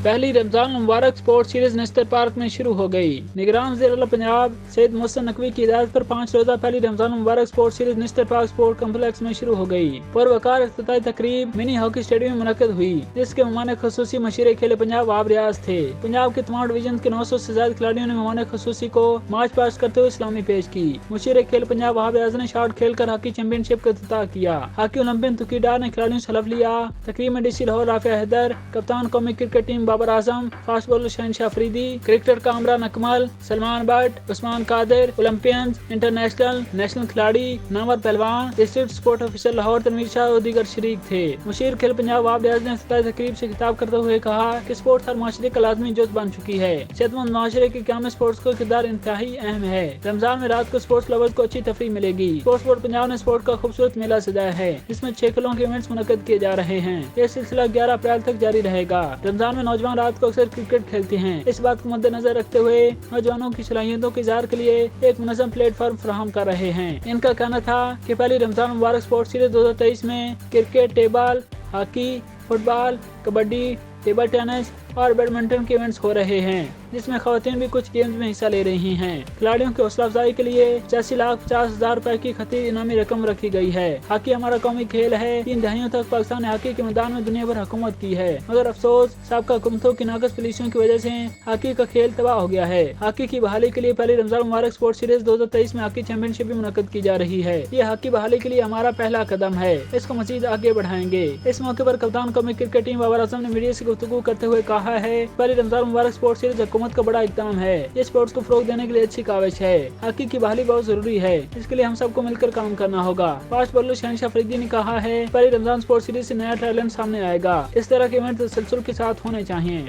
पहली रमजान मुबारक sports series Nestor park में शुरू हो गई। निगरान वज़ीर पंजाब सैयद मोहसिन नकवी की हिदायत पर 5 रोजा पहली रमजान मुबारक sports series Nestor park sport complex में शुरू हो गई। पुरवकार इफ्तिताई तकरीब मिनी हॉकी स्टेडियम में मुनक्कद हुई, जिसके मेहमान खसूसी मशीर खेल पंजाब आब रियाज थे। पंजाब के तमाम डिवीजन के 900 से ज्यादा खिलाड़ियों ने मेहमान खसूसी को मार्च पास्ट करते हुए इस्लामी पेश की। मशीर खेल पंजाब आब रियाज ने शॉट खेल कर हॉकी चैंपियनशिप का इफ्तिताह किया। हॉकी ओलंपियन तुकीदार ने खिलाड़ियों से हलफ लिया। तकरीब में डीसी लाहौर राफिया हैदर, कप्तान कौमी cricket team Babar Azam, fast bowler Shahenshah Afridi, cricketer Kamran Akmal, Salman Butt, Usman Qadir, Olympians, international, national खिलाड़ी, नामवर पहलवान, district sport officer Lahore Tanveer Shah और दीगर शरीक थे। मुशीर खेल पंजाब आब रियाज ने इफ्तिताई तकरीब से खिताब करते हुए कहा कि स्पोर्ट्स हर माशरे का लाजमी जुज़ बन चुकी है। सेहतमंद माशरे के क़याम में स्पोर्ट्स का किरदार इंतहाई अहम है। रमजान में रात को स्पोर्ट्स लवर्स को अच्छी तफरीह मिलेगी। स्पोर्ट्स बोर्ड पंजाब ने स्पोर्ट का खूबसूरत मेला सजाया है, जिसमें 6 खेलों के इवेंट्स मुनक्कद किए जा रहे हैं। यह सिलसिला 11 अप्रैल तक जारी रहेगा। रमजान में नौजवान रात को अक्सर क्रिकेट खेलते हैं। इस बात को मद्देनजर रखते हुए नौजवानों की सलाहियतों के इज़हार के लिए एक मुनज़्ज़म प्लेटफॉर्म फराहम कर रहे हैं। इनका कहना था कि पहली रमजान मुबारक स्पोर्ट्स सीरीज 2023 में cricket, table, hockey, football, kabaddi, table tennis और बैडमिंटन के इवेंट्स हो रहे हैं, जिसमें खवातीन भी कुछ गेम्स में हिस्सा ले रही हैं। खिलाड़ियों की हौसला अफजाई के लिए 85,50,000 रुपए की खतीर इनामी रकम रखी गई है। हॉकी हमारा कौमी खेल है। 3 दहाइयों तक पाकिस्तान ने हॉकी के मैदान में दुनिया भर हुकूमत की है, मगर अफसोस साबका हुकूमतों की नाकस पॉलिसियों की वजह से हॉकी का खेल तबाह हो गया है। हॉकी की बहाली के लिए पहली रमजान मुबारक स्पोर्ट्स सीरीज 2023 में हॉकी चैंपियनशिप भी मुनक्कद की जा रही है। ये हॉकी बहाली के लिए हमारा पहला कदम है। इसको मजीद आगे बढ़ाएंगे। इस मौके पर कप्तान कौमी क्रिकेट टीम बाबर आजम ने मीडिया से गुफ्तगू करते हुए कहा है, पहली रमजान मुबारक स्पोर्ट्स सीरीज हुकूमत का बड़ा इक़दाम है। ये स्पोर्ट्स को फरोग देने के लिए अच्छी काविश है। हॉकी की बहाली बहुत जरूरी है, इसके लिए हम सबको मिलकर काम करना होगा। फास्ट बॉलर शहनशाह अफरीदी ने कहा है, पहली रमजान स्पोर्ट्स सीरीज से नया टैलेंट सामने आएगा। इस तरह के इवेंट तसलसल के साथ होने चाहिए।